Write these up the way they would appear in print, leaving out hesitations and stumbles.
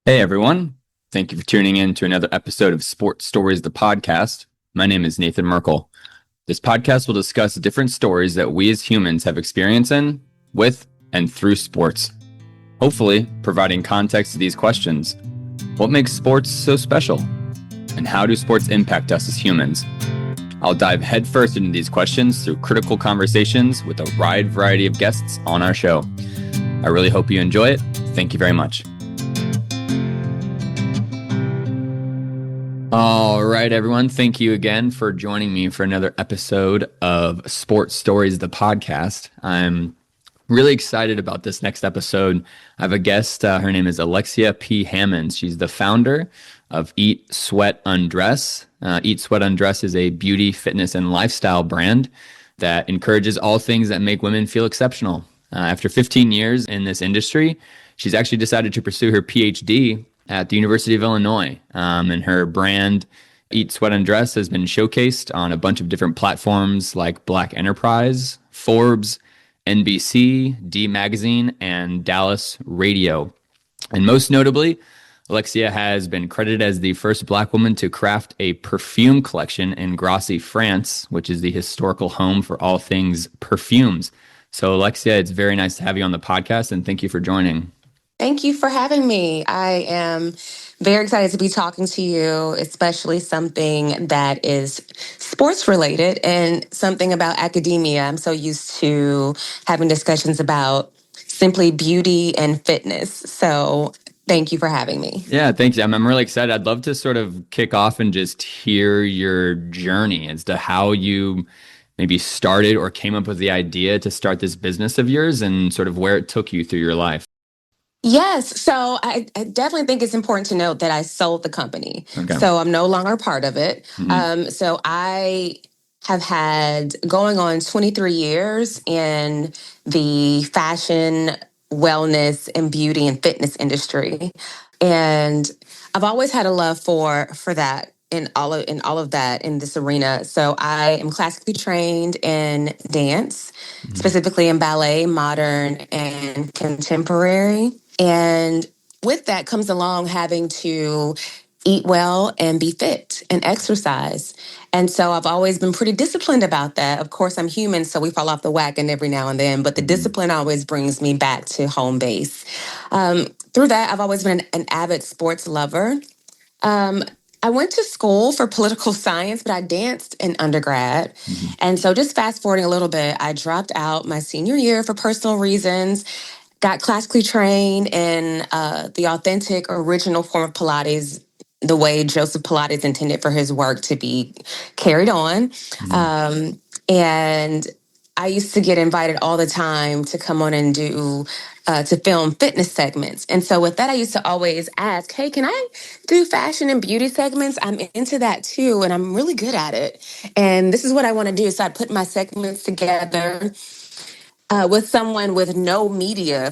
Hey everyone. Thank you for tuning in to another episode of Sports Stories, the podcast. My name is Nathan Merkel. This podcast will discuss different stories that we as humans have experience in, with, and through sports. Hopefully, providing context to these questions. What makes sports so special? And how do sports impact us as humans? I'll dive headfirst into these questions through critical conversations with a wide variety of guests on our show. I really hope you enjoy it. Thank you very much. All right, everyone. Thank you again for joining me for another episode of Sports Stories, the podcast. I'm really excited about this next episode. I have a guest. Her name is Alexia P. Hammonds. She's the founder of Eat, Sweat, Undress. Eat, Sweat, Undress is a beauty, fitness, and lifestyle brand that encourages all things that make women feel exceptional. After 15 years in this industry, she's actually decided to pursue her PhD at the University of Illinois. And her brand, Eat, Sweat, Undress, has been showcased on a bunch of different platforms like Black Enterprise, Forbes, NBC, D Magazine, and Dallas Radio. And most notably, Alexia has been credited as the first Black woman to craft a perfume collection in Grasse, France, which is the historical home for all things perfumes. So, Alexia, it's very nice to have you on the podcast, and thank you for joining. Thank you for having me. I am very excited to be talking to you, especially something that is sports related and something about academia. I'm so used to having discussions about simply beauty and fitness. So thank you for having me. Yeah, thanks. I'm really excited. I'd love to sort of kick off and just hear your journey as to how you maybe started or came up with the idea to start this business of yours and sort of where it took you through your life. Yes, so I definitely think it's important to note that I sold the company. Okay. So I'm no longer part of it. So I have had going on 23 years in the fashion, wellness, and beauty and fitness industry. And I've always had a love for that in all of that in this arena. So I am classically trained in dance, specifically in ballet, modern and contemporary. And with that comes along having to eat well and be fit and exercise. And so I've always been pretty disciplined about that. Of course, I'm human, so we fall off the wagon every now and then, but the discipline always brings me back to home base. Through that, I've always been an avid sports lover. Um, I went to school for political science, but I danced in undergrad. And so just fast forwarding a little bit, I dropped out my senior year for personal reasons, got classically trained in the authentic, original form of Pilates, the way Joseph Pilates intended for his work to be carried on. And I used to get invited all the time to come on and do to film fitness segments. And so with that, I used to always ask, hey, can I do fashion and beauty segments? I'm into that too, and I'm really good at it. And this is what I want to do. So I put my segments together with someone with no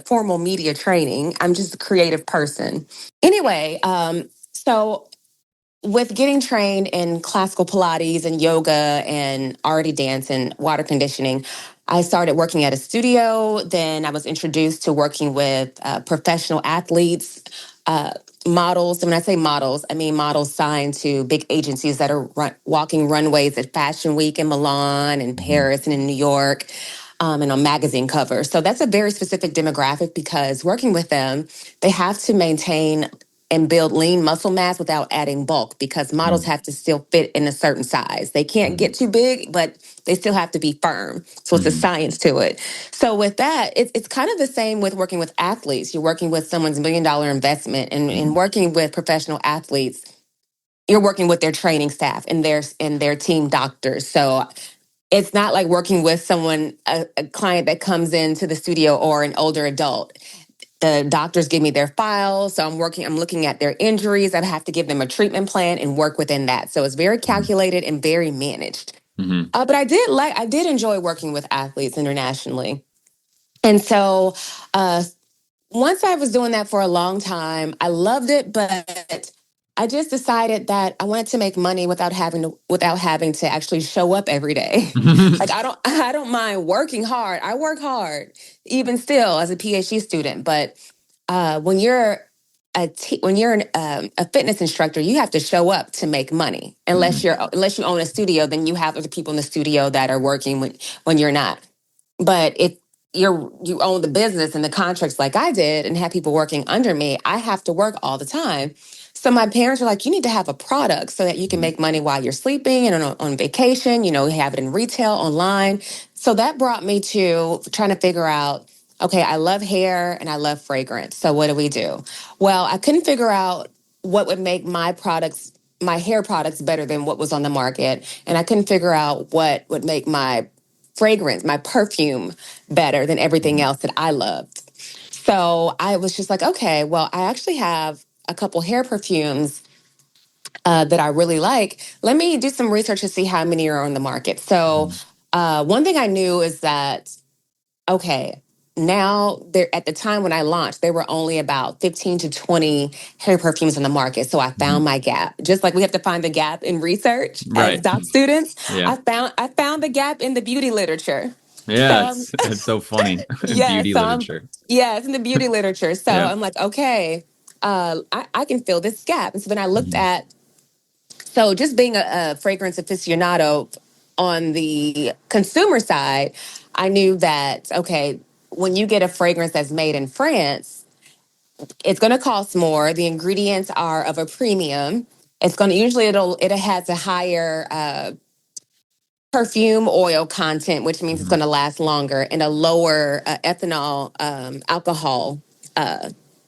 formal media training. I'm just a creative person. Anyway, so with getting trained in classical Pilates and yoga and already dance and water conditioning, I started working at a studio. Then I was introduced to working with professional athletes, models. And when I say models, I mean models signed to big agencies that are walking runways at Fashion Week in Milan and Paris and in New York. And on magazine covers. So that's a very specific demographic because working with them, they have to maintain and build lean muscle mass without adding bulk because models have to still fit in a certain size. They can't get too big, but they still have to be firm. So it's a science to it. So with that, it's kind of the same with working with athletes. You're working with someone's $1 million investment and working with professional athletes. You're working with their training staff and their team doctors. So it's not like working with someone, a client that comes into the studio or an older adult. The doctors give me their files, so I'm looking at their injuries. I have to give them a treatment plan and work within that. So it's very calculated and very managed. But I did enjoy working with athletes internationally. And so once I was doing that for a long time, I loved it, but I just decided that I wanted to make money without having to actually show up every day. Like I don't mind working hard. I work hard even still as a PhD student, but when you're when you're a fitness instructor, you have to show up to make money. Unless you own a studio, then you have other people in the studio that are working when you're not. But if you own the business and the contracts like I did and have people working under me, I have to work all the time. So my parents were like, you need to have a product so that you can make money while you're sleeping and on vacation. You have it in retail, online. So that brought me to trying to figure out, okay, I love hair and I love fragrance. So what do we do? Well, I couldn't figure out what would make my hair products better than what was on the market. And I couldn't figure out what would make my fragrance, my perfume better than everything else that I loved. So I was just like, okay, well, I actually have a couple hair perfumes that I really like. Let me do some research to see how many are on the market. So one thing I knew is that, okay, now there at the time when I launched, there were only about 15 to 20 hair perfumes on the market. So I found my gap. Just like we have to find the gap in research as Right. doc students, Yeah. I found the gap in the beauty literature. Yeah. So It's so funny. yeah, Beauty literature. yeah, it's in the beauty literature. So Yeah. I'm like, okay, I can fill this gap. And so then I looked Mhm. at, so just being a fragrance aficionado on the consumer side, I knew that, okay, when you get a fragrance that's made in France, it's going to cost more. The ingredients are of a premium. It's going to usually it has a higher perfume oil content, which means it's Mhm. going to last longer, and a lower ethanol alcohol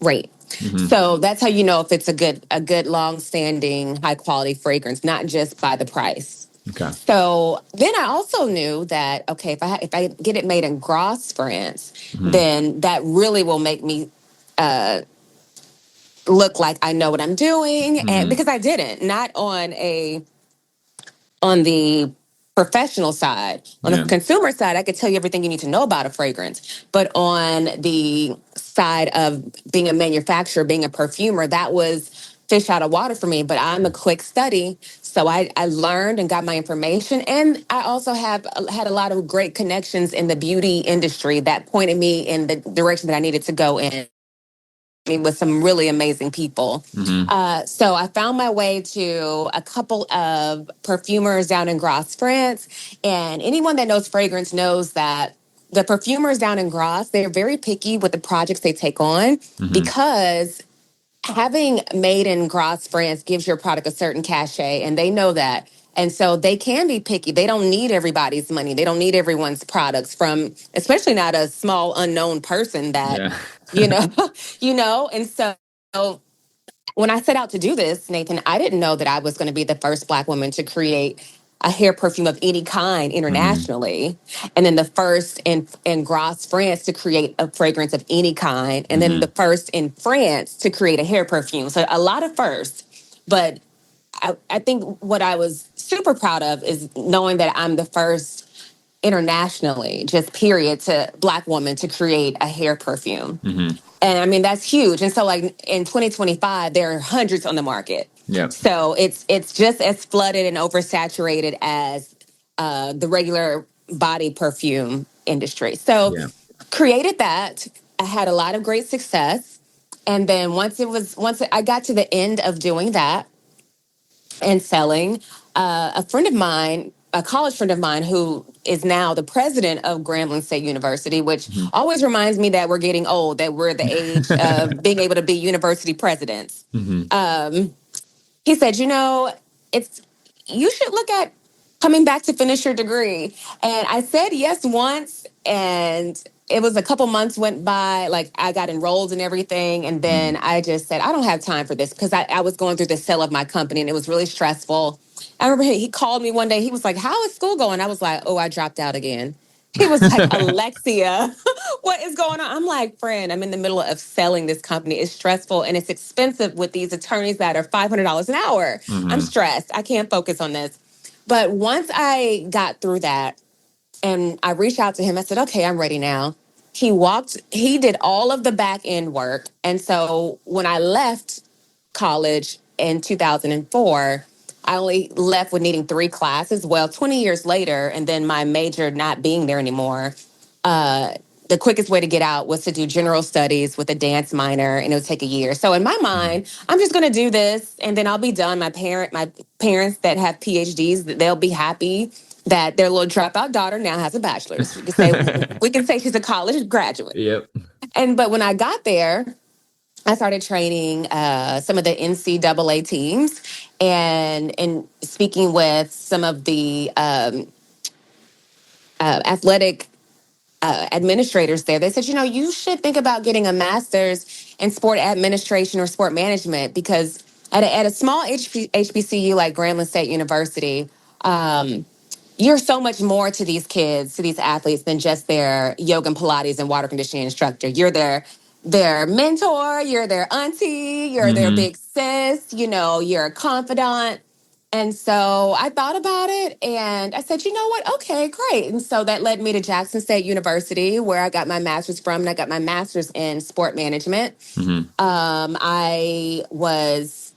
rate. Mhm. So that's how you know if it's a good long standing high quality fragrance, not just by the price. Okay. So then I also knew that, okay, if I get it made in Grasse, France, Mhm. then that really will make me look like I know what I'm doing, and Mhm. because I didn't, not on the professional side. On the Yeah. consumer side, I could tell you everything you need to know about a fragrance. But on the side of being a manufacturer, being a perfumer, that was fish out of water for me. But I'm a quick study. So I learned and got my information. And I also have had a lot of great connections in the beauty industry that pointed me in the direction that I needed to go in with some really amazing people. Mhm. So I found my way to a couple of perfumers down in Grasse, France. And anyone that knows fragrance knows that the perfumers down in Grasse, they're very picky with the projects they take on Mhm. because having made in Grasse, France gives your product a certain cachet, and they know that. And so they can be picky. They don't need everybody's money. They don't need everyone's products from, especially not a small unknown person that, Yeah. you know, And so when I set out to do this, Nathan, I didn't know that I was going to be the first Black woman to create a hair perfume of any kind Mhm. internationally. And then the first in Grasse, France to create a fragrance of any kind. And then the Mhm. first in France to create a hair perfume. So a lot of firsts. But I think what I was super proud of is knowing that I'm the first internationally, just period, to Black woman to create a hair perfume. Mhm. And I mean, that's huge. And so like in 2025, there are hundreds on the market. Yep. So it's just as flooded and oversaturated as the regular body perfume industry. So Yeah. created that. I had a lot of great success. And then once I got to the end of doing that, and selling. A friend of mine, a college friend of mine, who is now the president of Grambling State University, which Mhm. always reminds me that we're getting old, that we're the age of being able to be university presidents. Mhm. He said, it's you should look at coming back to finish your degree. And I said yes once, and it was a couple months went by, like I got enrolled and everything. And then Mhm. I just said, I don't have time for this because I was going through the sale of my company and it was really stressful. I remember he called me one day. He was like, how is school going? I was like, oh, I dropped out again. He was like, Alexia, what is going on? I'm like, friend, I'm in the middle of selling this company. It's stressful and it's expensive with these attorneys that are $500 an hour. I'm Mhm. stressed. I can't focus on this. But once I got through that and I reached out to him, I said, okay, I'm ready now. He did all of the back end work. And so when I left college in 2004, I only left with needing 3 classes. Well, 20 years later, and then my major not being there anymore, the quickest way to get out was to do general studies with a dance minor, and it would take a year. So in my mind, I'm just going to do this, and then I'll be done. My parents that have PhDs, they'll be happy that their little dropout daughter now has a bachelor's. We can say she's a college graduate. Yep. But when I got there, I started training some of the NCAA teams and speaking with some of the athletic administrators there. They said, you should think about getting a master's in sport administration or sport management, because at a small HBCU like Grambling State University, you're so much more to these kids, to these athletes, than just their yoga and Pilates and water conditioning instructor. You're their mentor, you're their auntie, you're their big sis, you're a confidant. And so I thought about it and I said, you know what? Okay, great. And so that led me to Jackson State University, where I got my master's from, and I got my master's in sport management. I was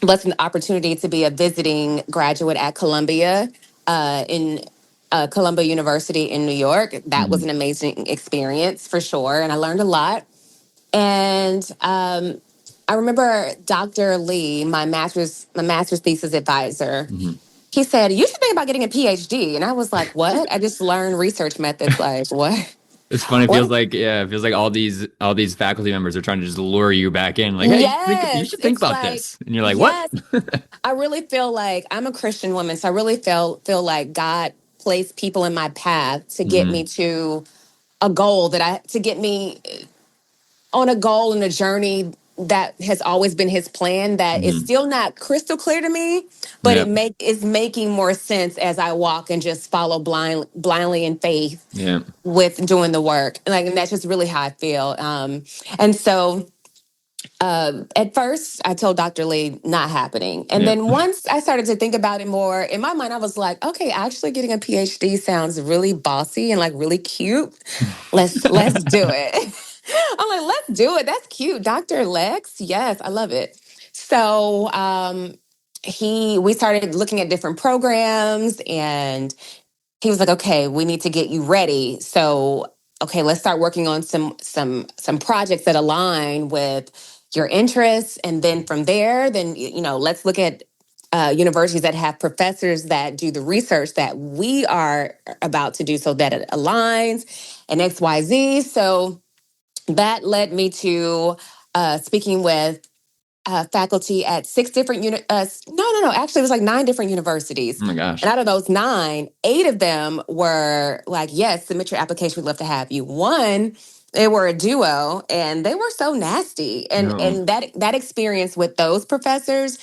blessed with the opportunity to be a visiting graduate at Columbia in Columbia University in New York. That was an amazing experience for sure, and I learned a lot. And I remember Dr. Lee, my master's thesis advisor. He said, "You should think about getting a PhD." And I was like, "What?" I just learned research methods. Like, what? It's funny. It What? feels like all these faculty members are trying to just lure you back in. Like, hey, you Yes, should think it's about like, this. And you're like, what? yes. I really feel like I'm a Christian woman, so I really feel like God placed people in my path to get me to a goal to get me on a goal and a journey that has always been his plan, that is still not crystal clear to me, but Yeah. is making more sense as I walk and just follow blindly in faith Yeah. with doing the work. And that's just really how I feel. And so at first, I told Dr. Lee, not happening. And Yeah. then once I started to think about it more, in my mind, I was like, okay, actually getting a PhD sounds really bossy and like really cute. Let's do it. I'm like, let's do it. That's cute. Dr. Lex. Yes, I love it. So we started looking at different programs, and he was like, okay, we need to get you ready. So, okay, let's start working on some projects that align with your interests. And then from there, then, let's look at universities that have professors that do the research that we are about to do, so that it aligns, and XYZ. So that led me to speaking with faculty at 6 different no, actually it was like 9 different universities. Oh my gosh. And out of those 9, 8 of them were like, yes, submit your application, we'd love to have you. One, they were a duo, and they were so nasty. And that experience with those professors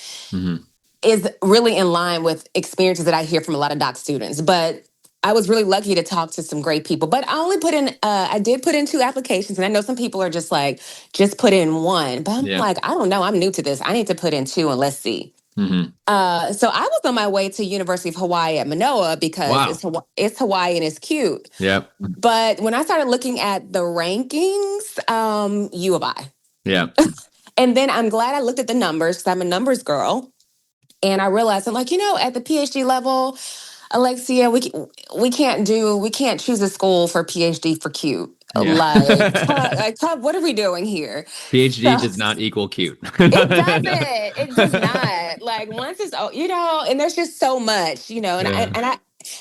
is really in line with experiences that I hear from a lot of doc students. But I was really lucky to talk to some great people. But I did put in 2 applications. And I know some people are just like, just put in 1. But I'm like, I don't know. I'm new to this. I need to put in 2 and let's see. So I was on my way to University of Hawaii at Manoa, because it's Hawaii and it's cute. Yep. But when I started looking at the rankings, U of I. Yeah. And then I'm glad I looked at the numbers, because I'm a numbers girl. And I realized, I'm like, at the PhD level, Alexia, we can't choose a school for PhD for cute. Yeah. What are we doing here? PhD does not equal cute. It doesn't. It does not. Like, once it's, and there's just so much, and I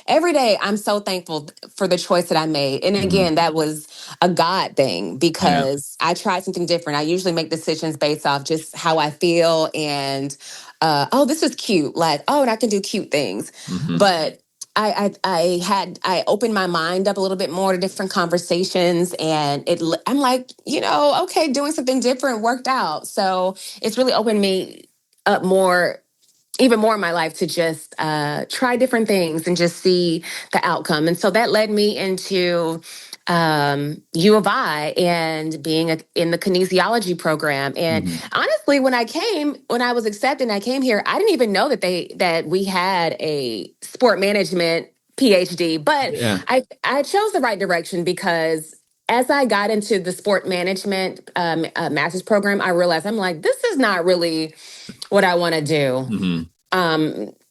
every day I'm so thankful for the choice that I made. And again, that was a God thing, because I tried something different. I usually make decisions based off just how I feel, and this is cute. Like, and I can do cute things. But I opened my mind up a little bit more to different conversations, and I'm like, okay, doing something different worked out. So it's really opened me up even more in my life, to just try different things and just see the outcome. And so that led me into U of I and being in the kinesiology program. And honestly, when I was accepted and I came here, I didn't even know that we had a sport management PhD. But I chose the right direction, because as I got into the sport management master's program, I realized, I'm like, this is not really what I want to do.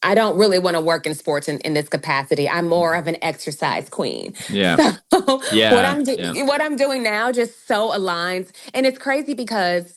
I don't really want to work in sports in this capacity. I'm more of an exercise queen. Yeah. So Yeah. Yeah. what I'm doing now just so aligns, and it's crazy because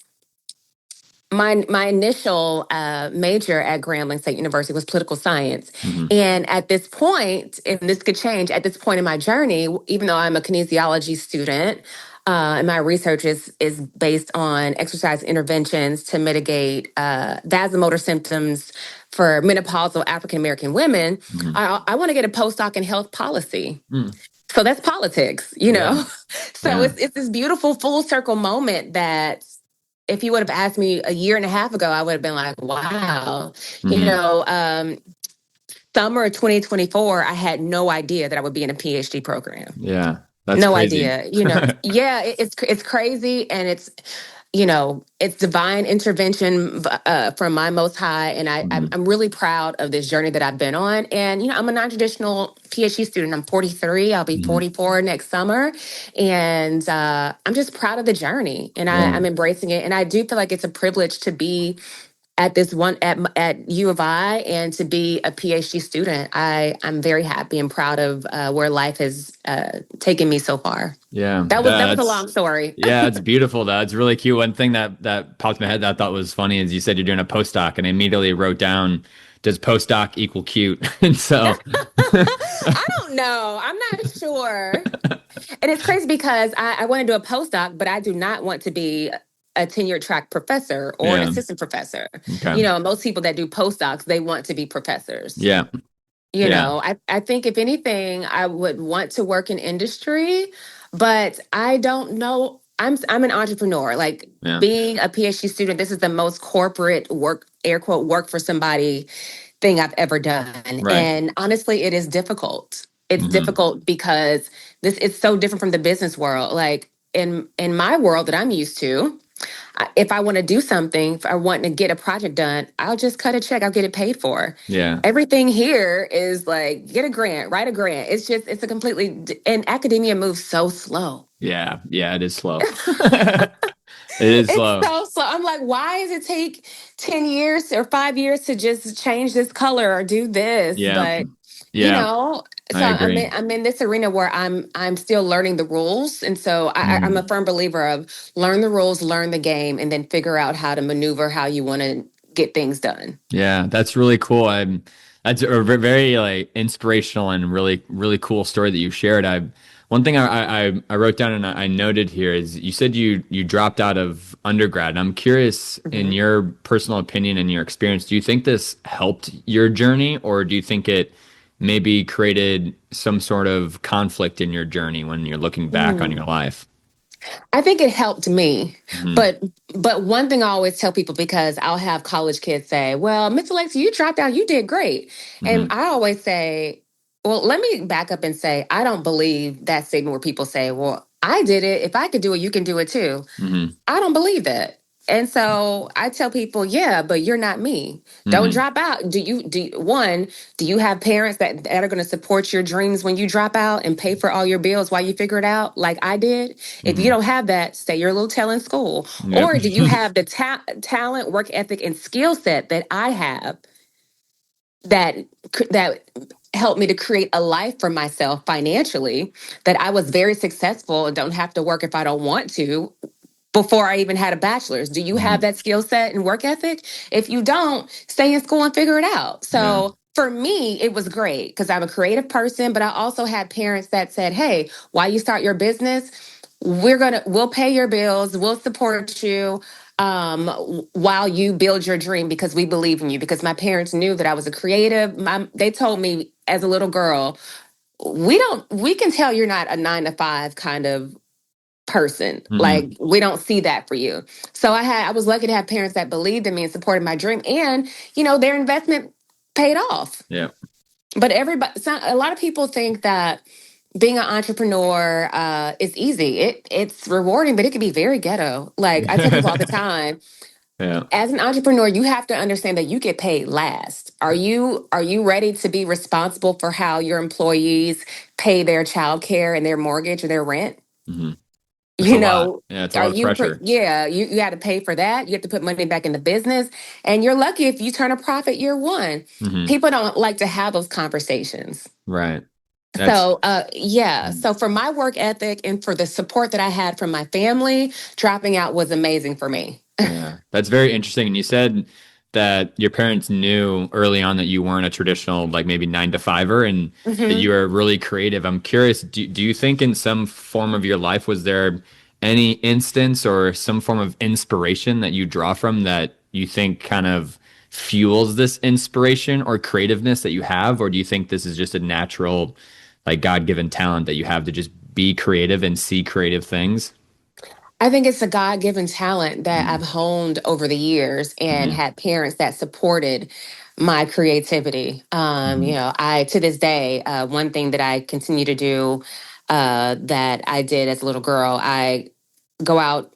my initial major at Grambling State University was political science. Hmm. And at this point, and this could change, at this point in my journey, even though I'm a kinesiology student, and my research is based on exercise interventions to mitigate vasomotor symptoms for menopausal African American women, Hmm. I want to get a postdoc in health policy. Mm. So that's politics, you Yeah. know? So Yeah. it's this beautiful full circle moment that if you would have asked me a year and a half ago, I would have been like, wow. You Hmm. know, summer of 2024, I had no idea that I would be in a PhD program. Yeah. That's No crazy. idea. You know, yeah, it's crazy, and it's divine intervention from my Most High, and Hmm. I'm really proud of this journey that I've been on. And I'm a non-traditional PhD student. I'm 43. I'll be Hmm. 44 next summer, and I'm just proud of the journey, and Yeah. I'm embracing it. And I do feel like it's a privilege to be at this one at U of I and to be a PhD student. I'm very happy and proud of where life has taken me so far. Yeah. That was a long That's story. yeah, it's beautiful. That's really cute. One thing that popped in my head that I thought was funny is you said you're doing a postdoc, and I immediately wrote down, does postdoc equal cute? And so I don't know. I'm not sure. And it's crazy because I want to do a postdoc, but I do not want to be a tenure track professor or an yeah. assistant professor. Okay. Most people that do postdocs, they want to be professors. Yeah. Yeah. I think if anything, I would want to work in industry, but I don't know. I'm an entrepreneur. Like Yeah. being a PhD student, this is the most corporate work, air quote, work for somebody thing I've ever done. Right. And honestly, it is difficult. It's Hmm. difficult because this it's so different from the business world. Like in my world that I'm used to, if I want to do something, if I want to get a project done, I'll just cut a check. I'll get it paid for. Yeah. Everything here is like get a grant, write a grant. It's a completely, and academia moves so slow. Yeah. Yeah. It is slow. It is It's slow. so slow. I'm like, why does it take 10 years or 5 years to just change this color or do this? Yeah. But you Yeah. know, I so agree. I'm in this arena where I'm still learning the rules. And so I'm a Mm. firm believer of learn the rules, learn the game, and then figure out how to maneuver how you want to get things done. Yeah, that's really cool. That's a very like inspirational and really cool story that you shared. One thing I wrote down and I noted here is you said you dropped out of undergrad. I'm curious, in Mhm. your personal opinion and your experience, do you think this helped your journey, or do you think it maybe created some sort of conflict in your journey when you're looking back on your Mm. life? I think it helped me, Hmm. but one thing I always tell people because I'll have college kids say, "Well, Miss Alexia, you dropped out, you did great," and Hmm. I always say, "Well, let me back up and say I don't believe that statement where people say, 'Well, I did it. If I could do it, you can do it too.'" Hmm. I don't believe that. And so I tell people, yeah, but you're not me. Don't Hmm. drop out. Do you have parents that are going to support your dreams when you drop out and pay for all your bills while you figure it out, like I did? If you Hmm. don't have that, stay your little tail in school. Yep. Or do you have the talent, work ethic, and skill set that I have that that helped me to create a life for myself financially, that I was very successful and don't have to work if I don't want to before I even had a bachelor's? Do you have Hmm. that skill set and work ethic? If you don't, stay in school and figure it out. Yeah. So for me, it was great because I'm a creative person, but I also had parents that said, "Hey, while you start your business, we'll pay your bills, we'll support you while you build your dream because we believe in you." Because my parents knew that I was a creative. They told me as a little girl, we can tell you're not a 9 to 5 kind of person. Hmm. Like we don't see that for you. So I was lucky to have parents that believed in me and supported my dream, and their investment paid off. Yeah. But a lot of people think that being an entrepreneur is easy. It's rewarding, but it can be very ghetto. Like I tell people all the time, Yeah. as an entrepreneur, you have to understand that you get paid last. Are you ready to be responsible for how your employees pay their child care and their mortgage or their rent? Hmm. It's a You lot. know, Yeah, it's a lot of pressure. yeah, you got to pay for that. You have to put money back in the business. And you're lucky if you turn a profit year one. Hmm. People don't like to have those conversations. Right. That's So, yeah. So, for my work ethic and for the support that I had from my family, dropping out was amazing for me. Yeah, that's very interesting. And you said that your parents knew early on that you weren't a traditional, like maybe 9 to 5er and that you Hmm. were really creative. I'm curious, do you think in some form of your life, was there any instance or some form of inspiration that you draw from that you think kind of fuels this inspiration or creativeness that you have? Or do you think this is just a natural, like God-given talent that you have to just be creative and see creative things? I think it's a God given talent that I've honed over the years and Mm-hmm. had parents that supported my creativity. Hmm. I, to this day, one thing that I continue to do that I did as a little girl, I go out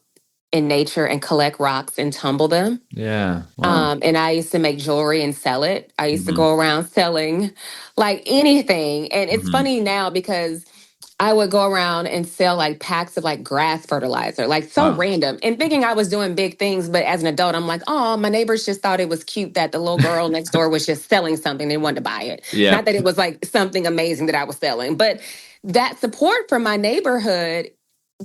in nature and collect rocks and tumble them. Yeah. Wow. And I used to make jewelry and sell it. I used to Hmm. go around selling like anything. And it's Hmm. funny now because I would go around and sell like packs of like grass fertilizer, like so Wow. random, and thinking I was doing big things. But as an adult, I'm like, oh, my neighbors just thought it was cute that the little girl next door was just selling something. They wanted to buy it. Yeah. Not that it was like something amazing that I was selling, but that support from my neighborhood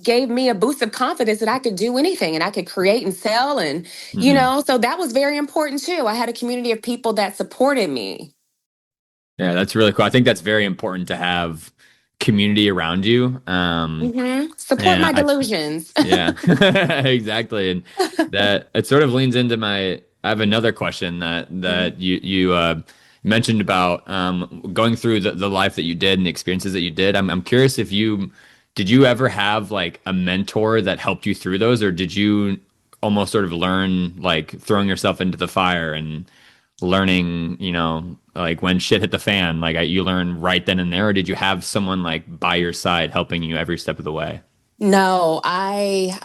gave me a boost of confidence that I could do anything and I could create and sell. And, Hmm. so that was very important too. I had a community of people that supported me. Yeah, that's really cool. I think that's very important to have community around you. Support And my delusions. yeah, exactly. And that it sort of leans into I have another question that you mentioned about going through the life that you did and the experiences that you did. I'm curious if did you ever have like a mentor that helped you through those, or did you almost sort of learn like throwing yourself into the fire and learning, like when shit hit the fan, like you learn right then and there, or did you have someone like by your side helping you every step of the way? No, I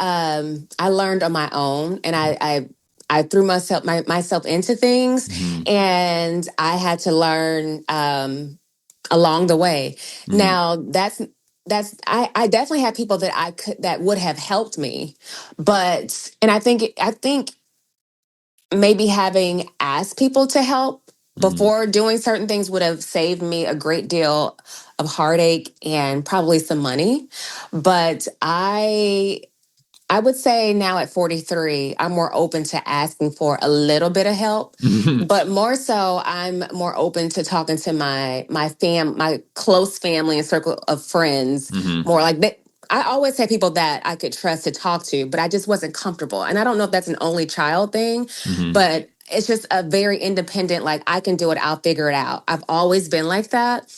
learned on my own, and I threw myself into things, Hmm. and I had to learn along the way. Hmm. Now I definitely had people that I could that would have helped me, but and I think maybe having asked people to help Hmm. before doing certain things would have saved me a great deal of heartache and probably some money. But I would say now at 43, I'm more open to asking for a little bit of help, but more so, I'm more open to talking to my close family and circle of friends. Hmm. More like that. I always had people that I could trust to talk to, but I just wasn't comfortable. And I don't know if that's an only child thing, Hmm. but it's just a very independent. Like I can do it. I'll figure it out. I've always been like that,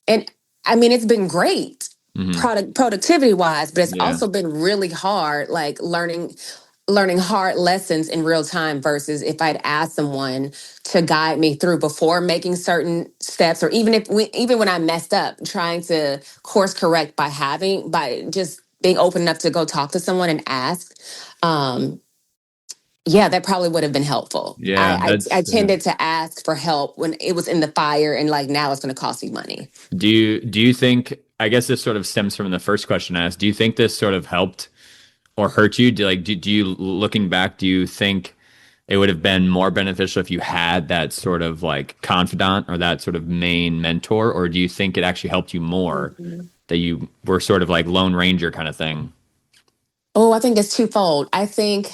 and I mean it's been great Hmm. productivity wise, but it's Yeah. also been really hard, like learning hard lessons in real time versus if I'd asked someone to guide me through before making certain steps, or even when I messed up, trying to course correct by just being open enough to go talk to someone and ask. Um, yeah, that probably would have been helpful. Yeah, I yeah. tended to ask for help when it was in the fire and like now it's going to cost me money. Do you think, I guess this sort of stems from the first question I asked, do you think this sort of helped or hurt you? Do you looking back, do you think it would have been more beneficial if you had that sort of like confidant or that sort of main mentor, or do you think it actually helped you more Mhm. that you were sort of like Lone Ranger kind of thing? Oh, I think it's twofold. I think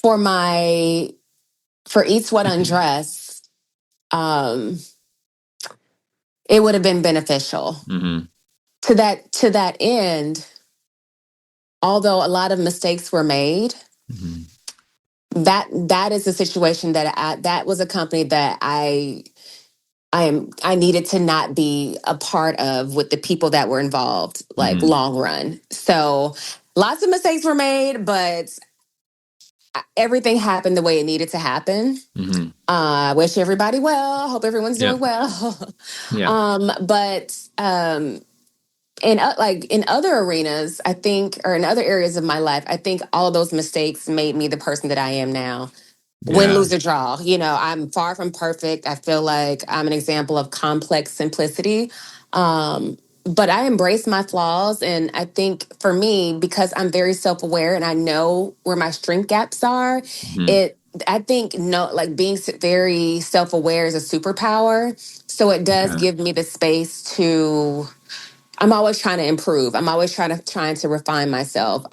for my for Eats What Undress, um, it would have been beneficial. Hmm. To that end, although a lot of mistakes were made, Hmm. that is a situation that was a company that I needed to not be a part of with the people that were involved, like Hmm. long run. So lots of mistakes were made, but everything happened the way it needed to happen. Hmm. I wish everybody well. Hope everyone's Yeah. doing well. Yeah. But in other arenas, I think, or in other areas of my life, I think all of those mistakes made me the person that I am now. Win, Yeah. lose, or draw. I'm far from perfect. I feel like I'm an example of complex simplicity. Um, but I embrace my flaws. And I think for me, because I'm very self aware and I know where my strength gaps are, Hmm. it, I think, no, like being very self aware is a superpower. So it does Okay. give me the space to, I'm always trying to improve. I'm always trying to refine myself.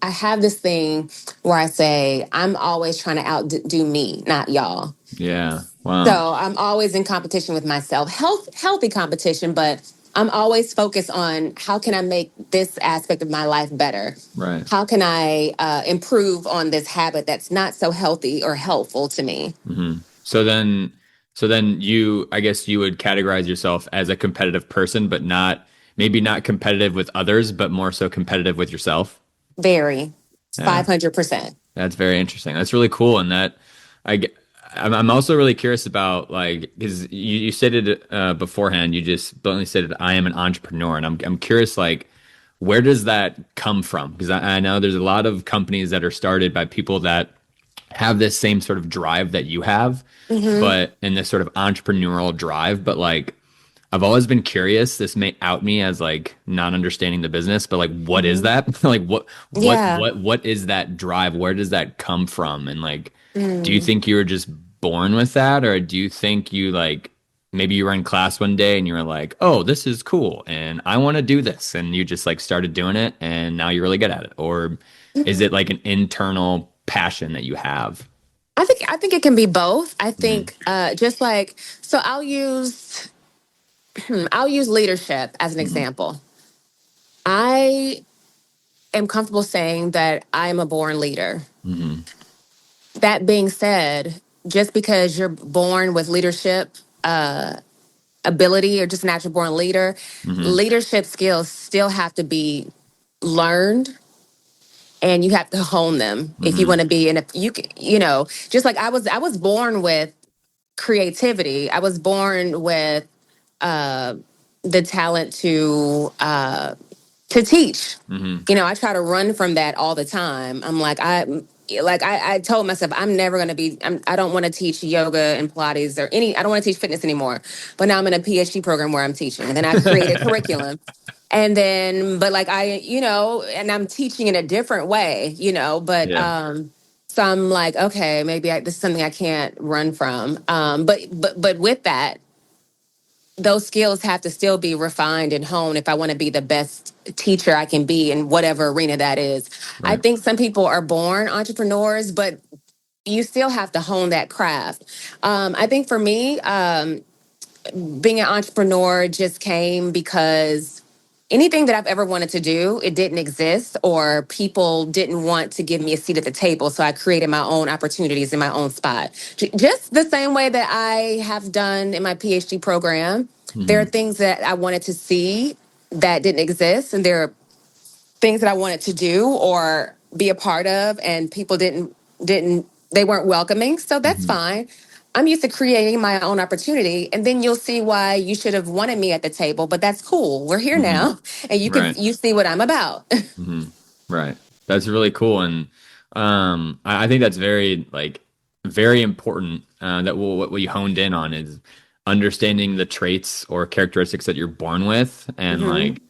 I have this thing where I say I'm always trying to outdo me, not y'all. Yeah. Wow. So I'm always in competition with myself, healthy competition, but I'm always focused on how can I make this aspect of my life better? Right. How can I improve on this habit that's not so healthy or helpful to me? Hmm. So then you, I guess you would categorize yourself as a competitive person, but not maybe not competitive with others, but more so competitive with yourself. Very, Yeah. 500%. That's very interesting. That's really cool. And that I, g- I'm also really curious about like, because you stated beforehand, you just bluntly stated, I am an entrepreneur. And I'm curious, like, where does that come from? Because I know there's a lot of companies that are started by people that have this same sort of drive that you have, Hmm. but in this sort of entrepreneurial drive. But like, I've always been curious. This may out me as like not understanding the business, but like, what is Hmm. that? Like, Yeah. what is that drive? Where does that come from? And like, do you Mm. think you were just born with that, or do you think you like maybe you were in class one day and you were like, oh, this is cool, and I want to do this, and you just like started doing it, and now you're really good at it, or is it like an internal passion that you have? I think it can be both. I Hmm. think just like so I'll use leadership as an Hmm. example. I am comfortable saying that I am a born leader. Hmm. That being said, just because you're born with leadership ability or just a natural born leader, Hmm. leadership skills still have to be learned and you have to hone them if you Hmm. want to be. And if you just like I was born with creativity. I was born with uh, the talent to teach. Hmm. I try to run from that all the time. I'm like I told myself I'm never going to be. I don't want to teach yoga and Pilates or any. I don't want to teach fitness anymore. But now I'm in a PhD program where I'm teaching, and then I created curriculum. And then, but like and I'm teaching in a different way, but Yeah. so I'm like, okay, maybe this is something I can't run from. But with that, those skills have to still be refined and honed if I want to be the best teacher I can be in whatever arena that is. I Right. think some people are born entrepreneurs, but you still have to hone that craft. I think for me, being an entrepreneur just came because anything that I've ever wanted to do, it didn't exist, or people didn't want to give me a seat at the table. So I created my own opportunities in my own spot. Just the same way that I have done in my PhD program. There are Hmm. things that I wanted to see that didn't exist, and there are things that I wanted to do or be a part of, and people didn't they weren't welcoming. So that's Hmm. fine. I'm used to creating my own opportunity, and then you'll see why you should have wanted me at the table. But that's cool. We're here Hmm. now, and Right. you see what I'm about. Hmm. Right. That's really cool. And I think that's very like very important that what you honed in on is understanding the traits or characteristics that you're born with. And Hmm. like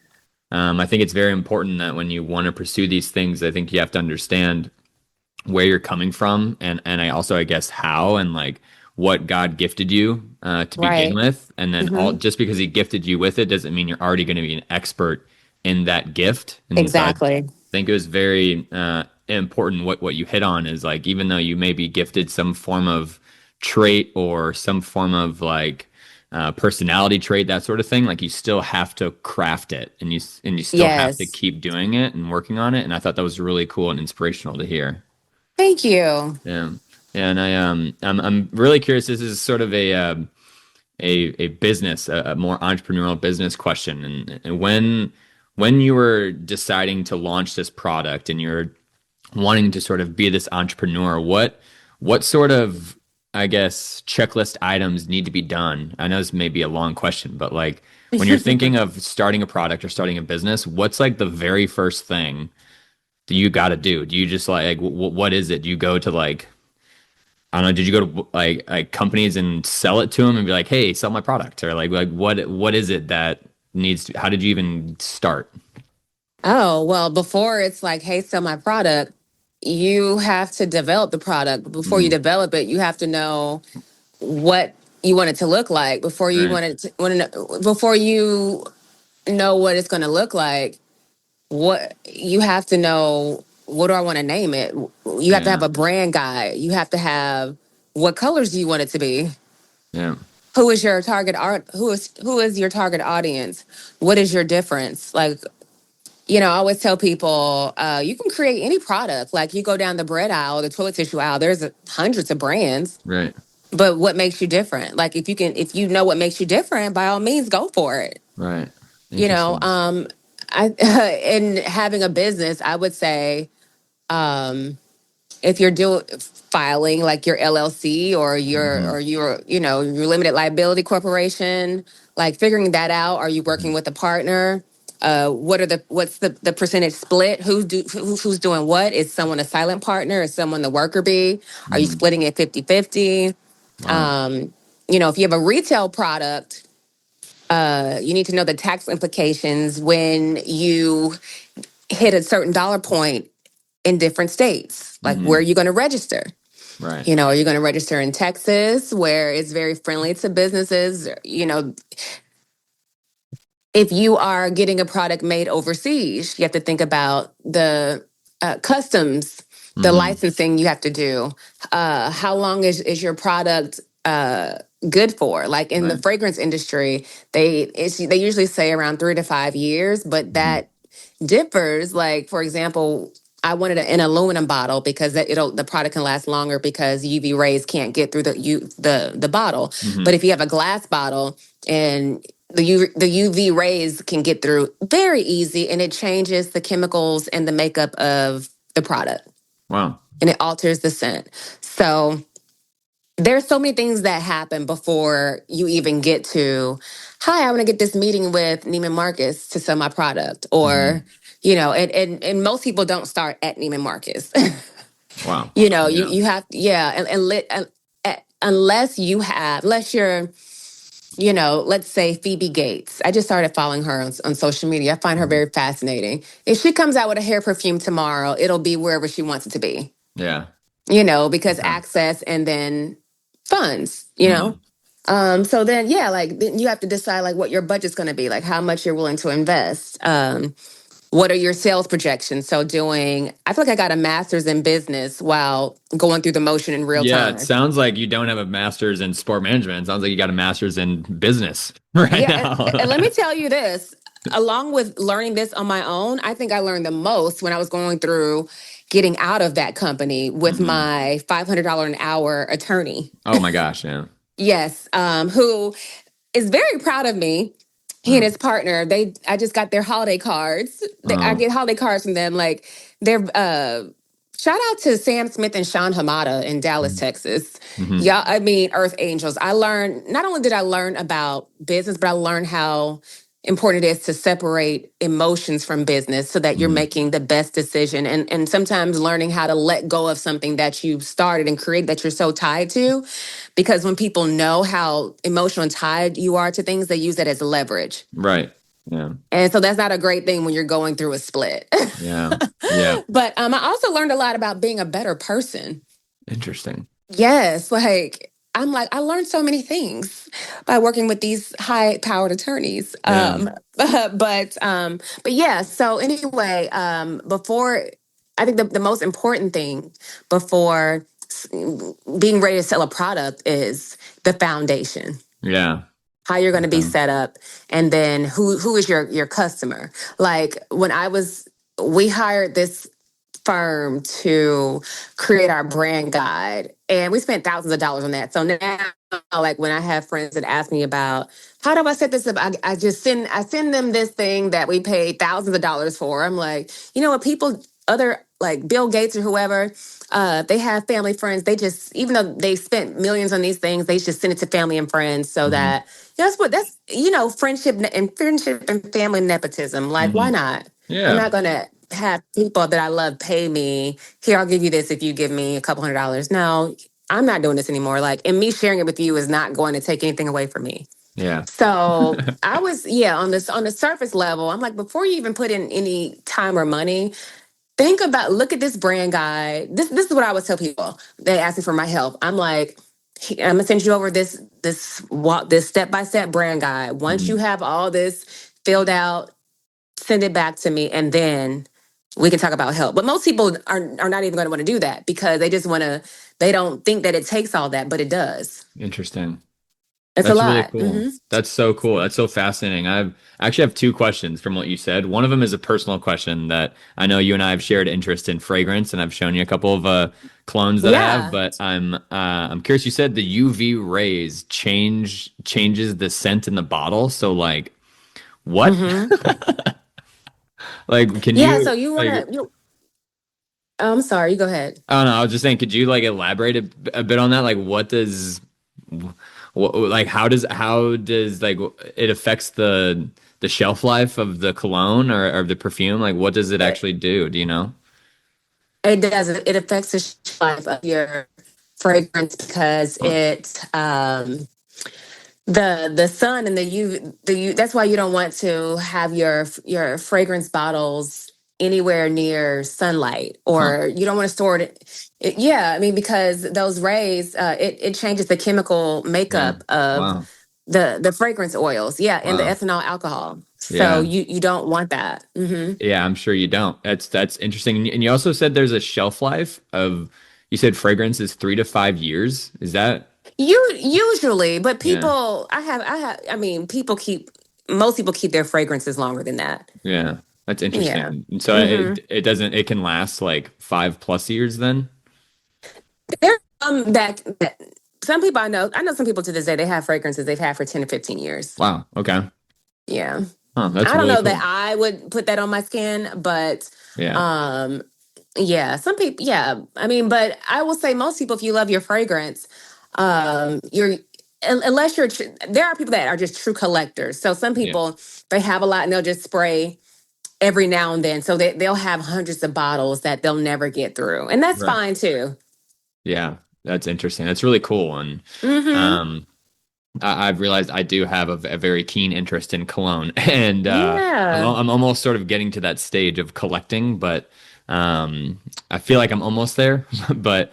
I think it's very important that when you want to pursue these things, I think you have to understand where you're coming from, and I also I guess how and like what God gifted you to begin Right. with, and then all Hmm. just because He gifted you with it doesn't mean you're already going to be an expert in that gift. And so I Exactly. think it was very important what you hit on is like even though you may be gifted some form of trait or some form of like personality trait, that sort of thing, like you still have to craft it, and you still have to Yes. keep doing it and working on it. And I thought that was really cool and inspirational to hear. Thank you. Yeah. Yeah, and I'm really curious. This is sort of a business, a more entrepreneurial business question. And when you were deciding to launch this product and you're wanting to sort of be this entrepreneur, what sort of, I guess, checklist items need to be done? I know this may be a long question, but like when you're thinking of starting a product or starting a business, what's like the very first thing that you got to do? Do you just like what is it? Do you go to like I don't know, did you go to like companies and sell it to them and be like, "Hey, sell my product," or like what is it that? how did you even start? Oh, well, before it's like, hey, sell my product, you have to develop the product. Before you Mm, develop it, you have to know what you want it to look like. right. Before you know what it's going to look like, what you have to know, what do I want to name it? You have to have Yeah. a brand guide. You have to have what colors do you want it to be? Yeah. Who is your target art? Who is your target audience? What is your difference? Like, I always tell people, you can create any product. Like you go down the bread aisle, the toilet tissue aisle, there's hundreds of brands, Right. but what makes you different? Like if you know what makes you different, by all means, go for it. Right. You know, Interesting. I in having a business, I would say, if you're doing filing like your LLC or Hmm. your limited liability corporation, like figuring that out. Are you working Hmm. with a partner? What's the percentage split? Who's doing what? Is someone a silent partner? Is someone the worker bee? Are you Hmm. splitting it 50-50? Wow. If you have a retail product, you need to know the tax implications when you hit a certain dollar point in different states. Like, where are Hmm. you going to register? Right. Are you going to register in Texas, where it's very friendly to businesses? If you are getting a product made overseas, you have to think about the customs, the Hmm. licensing you have to do. How long is your product good for? Like in the Right. fragrance industry, they usually say around 3 to 5 years, but Hmm. that differs. Like, for example, I wanted an aluminum bottle because the product can last longer because UV rays can't get through the bottle. But Hmm. if you have a glass bottle and the UV rays can get through very easy, and it changes the chemicals and the makeup of the product, Wow. and it alters the scent. So there's so many things that happen before you even get to, hi, I want to get this meeting with Neiman Marcus to sell my product. Hmm. Or, and most people don't start at Neiman Marcus. Wow. You Yeah. you have, yeah, unless you're, let's say Phoebe Gates. I just started following her on social media. I find her Mhm. very fascinating. If she comes out with a hair perfume tomorrow, it'll be wherever she wants it to be, Yeah. because Okay. access and then funds. Mm. So then, yeah, like then you have to decide like what your budget's going to be, like how much you're willing to invest. What are your sales projections? So I feel like I got a master's in business while going through the motion in real Yeah, it time. sounds like you don't have a master's in sport management. It sounds like you got a master's in business right Yeah, and let me now. tell you this, along with learning this on my own, I think I learned the most when I was going through getting out of that company with Hmm. my $500 an hour attorney. Oh my gosh, yeah. Yes, who is very proud of me. He and Oh, his partner, I just got their holiday cards. I oh. get holiday cards from them. Like, they're shout out to Sam Smith and Sean Hamada in Dallas, Texas. Hmm. Yeah, I mean, Earth Angels. I learned, not only did I learn about business, but I learned how important it is to separate emotions from business so that you're Hmm. making the best decision. And sometimes learning how to let go of something that you started and create that you're so tied to, because when people know how emotional and tied you are to things, they use that as leverage. Right. Yeah. And so that's not a great thing when you're going through a split. Yeah. Yeah. But I also learned a lot about being a better person. Interesting. Yes, like I learned so many things by working with these high-powered attorneys. Yeah. But yeah. So anyway, before I think the most important thing before being ready to sell a product is the foundation, Yeah. how you're going to be Okay. set up, and then who is your customer. Like we hired this firm to create our brand guide, and we spent thousands of dollars on that. So now, like when I have friends that ask me about how do I set this up, I send them this thing that we paid thousands of dollars for. I'm like, what people, other like Bill Gates or whoever, they have family friends. They just, even though they spent millions on these things, they just send it to family and friends so Hmm. that that's friendship and family nepotism. Like, why Hmm. not? I'm Yeah. not gonna have people that I love pay me. Here, I'll give you this if you give me a couple $100. No, I'm not doing this anymore. Like, and me sharing it with you is not going to take anything away from me. Yeah. So I was, on the surface level, I'm like, before you even put in any time or money, look at this brand guide. This is what I would tell people. They ask me for my help. I'm like, I'm gonna send you over this step-by-step brand guide. Once you Mhm. have all this filled out, send it back to me, and then we can talk about help. But most people are not even going to want to do that because they don't think that it takes all that, but it does. Interesting. It's a That's really lot. cool. That's so cool. That's so fascinating. I actually have two questions from what you said. One of them is a personal question that I know you and I have shared interest in fragrance, and I've shown you a couple of clones that I have. Yeah. But I'm curious. You said the UV rays changes the scent in the bottle. So like what? hmm Like can Yeah. So you you want like to, I'm sorry, you go ahead. I don't know. I was just saying, could you like elaborate a bit on that? Like, like, how does like it affects the shelf life of the cologne or the perfume? Like, what does it It, actually do? Do you know? it does. It affects the shelf life of your fragrance because Huh. the sun and the U. That's why you don't want to have your fragrance bottles anywhere near sunlight, Huh. or you don't want to store yeah, I mean, because those rays, it changes the chemical Yeah. makeup of Wow. the fragrance oils, yeah, and the Wow. ethanol alcohol. So Yeah. you don't want that. Yeah. I'm sure you don't. That's interesting. And you also said there's a shelf life of. You said fragrance is 3 to 5 years. Is that? Usually, but Yeah. I mean, most people keep their fragrances longer than that. Yeah. That's Yeah. interesting. And so hmm it doesn't. It can last like 5+ years then. There are that some people I know some people to this day they have fragrances they've had for 10 to 15 years. Wow. Okay. Yeah. Huh, that's I don't really know that cool. I would put that on my skin, but Yeah. um yeah, some people, yeah. I mean, but I will say most people, if you love your fragrance, you're unless there are people that are just true collectors. So some Yeah. people they have a lot and they'll just spray every now and then. So they'll have hundreds of bottles that they'll never get through. And that's Right. fine too. Yeah. That's interesting. That's really cool. And hmm um, I've realized I do have a very keen interest in cologne, and Yeah. I'm almost sort of getting to that stage of collecting, but I feel like I'm almost there. But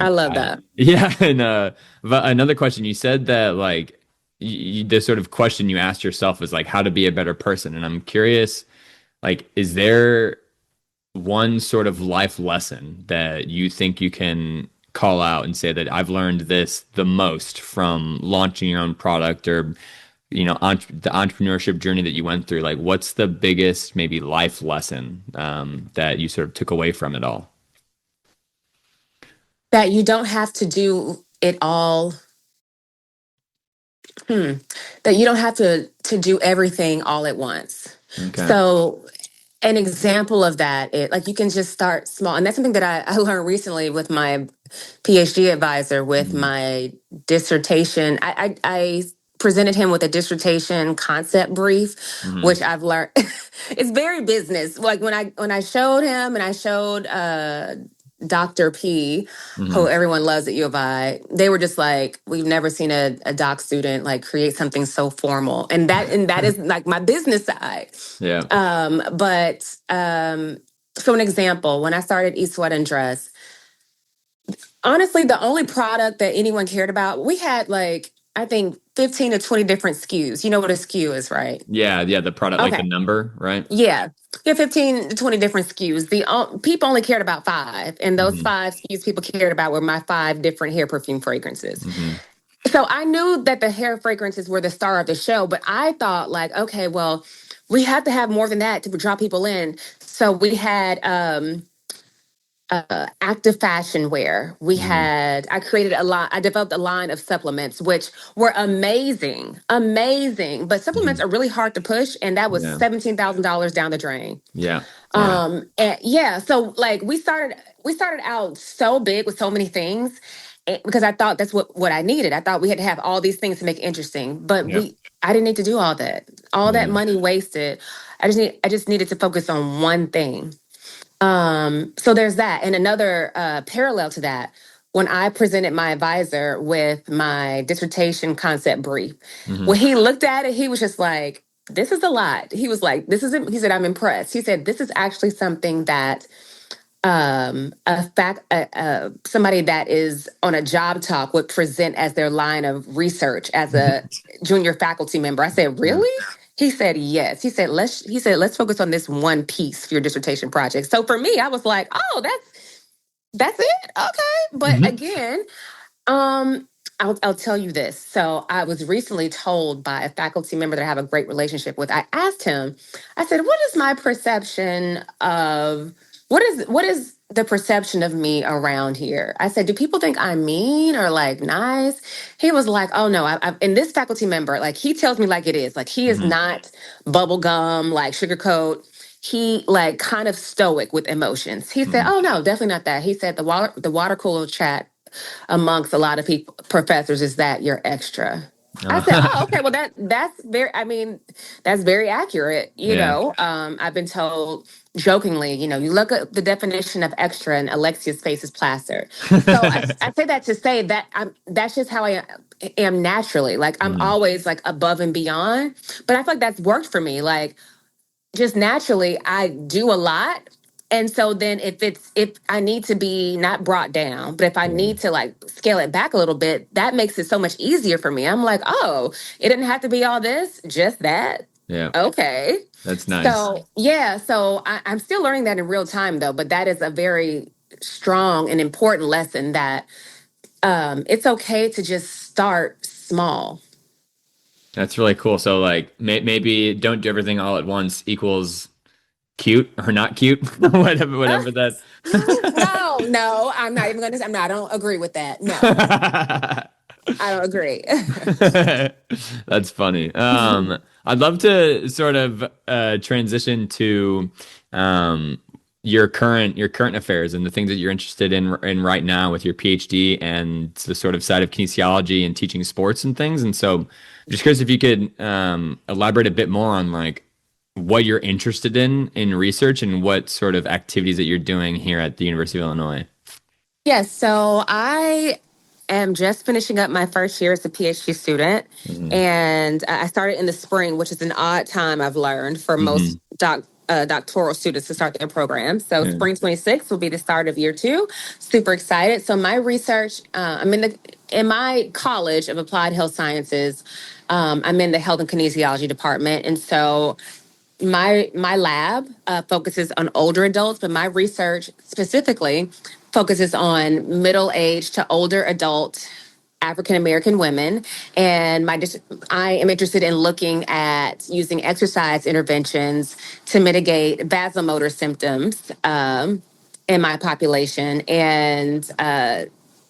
I love that. yeah. And but another question you said that like the sort of question you asked yourself is like how to be a better person, and I'm curious, like, is there one sort of life lesson that you think you can call out and say that I've learned this the most from launching your own product or the entrepreneurship journey that you went through? Like, what's the biggest maybe life lesson that you sort of took away from it all? That you don't have to do it all. Hmm. That you don't have to do everything all at once. Okay. So an example of that, like you can just start small. And that's something that I learned recently with my PhD advisor with Mhm. my dissertation. I presented him with a dissertation concept brief, Mhm. which I've learned it's very business. Like when I showed him and I showed Dr. P, who Mhm. everyone loves at U of I, they were just like, we've never seen a doc student like create something so formal. And that is like my business side. Yeah. But so an example, when I started Eat Sweat Undress, honestly, the only product that anyone cared about, we had like, I think 15 to 20 different SKUs. You know what a SKU is, right? Yeah. Yeah. The product, like the Okay. number, right? Yeah. Yeah, 15 to 20 different SKUs. People only cared about five. And those Mhm. five SKUs people cared about were my five different hair perfume fragrances. Mhm. So I knew that the hair fragrances were the star of the show, but I thought like, okay, well, we have to have more than that to draw people in. So we had active fashion wear. Mhm. I created a line, I developed a line of supplements, which were amazing, amazing. But supplements Mhm. are really hard to push. And that was Yeah. $17,000 down the drain. Yeah. Yeah. And yeah, so like we started out so big with so many things because I thought that's what I needed. I thought we had to have all these things to make it interesting, but Yeah. I didn't need to do all that Yeah. money wasted. I just needed to focus on one thing. So there's that. And another parallel to that, when I presented my advisor with my dissertation concept brief. Hmm. When he looked at it, he was just like, this is a lot. He was like, this isn't, he said, I'm impressed. He said, this is actually something that somebody that is on a job talk would present as their line of research as a junior faculty member. I said, Yeah. really? He said, yes. Let's focus on this one piece for your dissertation project. So for me, I was like, oh, that's it. Okay. But Hmm. again, I'll tell you this. So I was recently told by a faculty member that I have a great relationship with. I asked him, I said, what is my perception of what is the perception of me around here? I said, do people think I'm mean or like nice? He was like, oh no, and this faculty member, like he tells me like it is. Like he is Hmm. not bubblegum, like sugarcoat. He like kind of stoic with emotions. He said, Hmm. oh no, definitely not that. He said the water cooler chat amongst a lot of people professors is that you're extra. I said, oh, okay, well that's very, I mean, that's very accurate. Yeah. I've been told jokingly, you look at the definition of extra and Alexia's face is plastered. So I say that to say that that's just how I am naturally. Like I'm Hmm. always like above and beyond. But I feel like that's worked for me. Like just naturally I do a lot. And so then if I need to be not brought down, but if I Yeah. need to like scale it back a little bit, that makes it so much easier for me. I'm like, oh, it didn't have to be all this, just that. Yeah. Okay. That's nice. So yeah, so I'm still learning that in real time though, but that is a very strong and important lesson that it's okay to just start small. That's really cool. So like maybe don't do everything all at once equals cute or not cute, whatever that. No, no, I'm not even gonna. I don't agree with that. No, I don't agree. That's funny. I'd love to sort of transition to um, your current affairs and the things that you're interested in right now with your PhD and the sort of side of kinesiology and teaching sports and things. And so, I'm just curious if you could elaborate a bit more on like what you're interested in research and what sort of activities that you're doing here at the University of Illinois. Yes, so I am just finishing up my first year as a PhD student, Hmm. and I started in the spring, which is an odd time I've learned for most Hmm. doctoral students to start their program. So Yeah. spring 26 will be the start of year two. Super excited. So my research, I'm in my College of Applied Health Sciences. I'm in the Health and Kinesiology department, and so my lab focuses on older adults, but my research specifically focuses on middle age to older adult African American women, and I am interested in looking at using exercise interventions to mitigate vasomotor symptoms in my population, and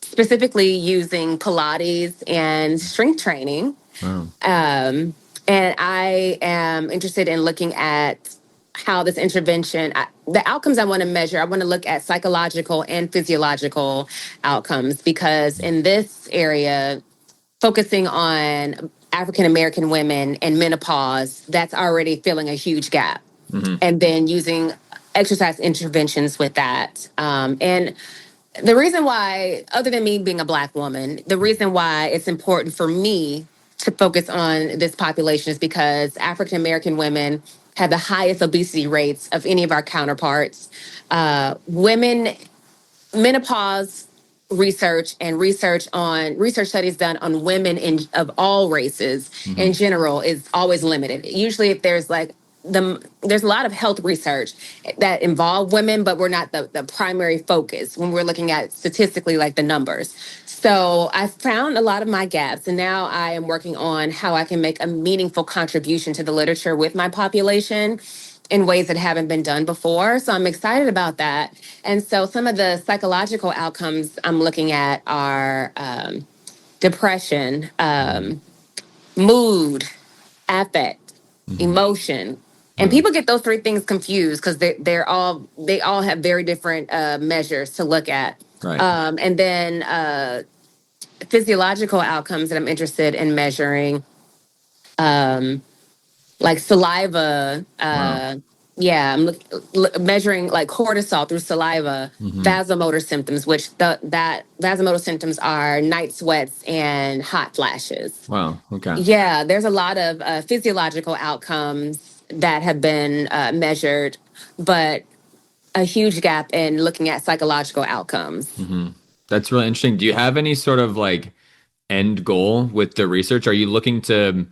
specifically using Pilates and strength training. Wow. And I am interested in looking at how this intervention, the outcomes I want to measure, I want to look at psychological and physiological outcomes because in this area, focusing on African American women and menopause, that's already filling a huge gap. Hmm. And then using exercise interventions with that. And the reason why, other than me being a Black woman, the reason why it's important for me to focus on this population is because African American women have the highest obesity rates of any of our counterparts. Women, menopause research and research studies done on women of all races Hmm. in general is always limited. Usually, if there's a lot of health research that involve women, but we're not the primary focus when we're looking at statistically like the numbers. So I found a lot of my gaps, and now I am working on how I can make a meaningful contribution to the literature with my population in ways that haven't been done before. So I'm excited about that. And so some of the psychological outcomes I'm looking at are depression, mood, affect, Hmm. emotion. And Wow. people get those three things confused because they all have very different measures to look at. Right. And then physiological outcomes that I'm interested in measuring, like saliva, Wow. Yeah, I'm measuring like cortisol through saliva, Hmm. vasomotor symptoms, which that vasomotor symptoms are night sweats and hot flashes. Wow. Okay. Yeah, there's a lot of physiological outcomes that have been measured, but a huge gap in looking at psychological outcomes. Hmm. That's really interesting. Do you have any sort of like end goal with the research? Are you looking to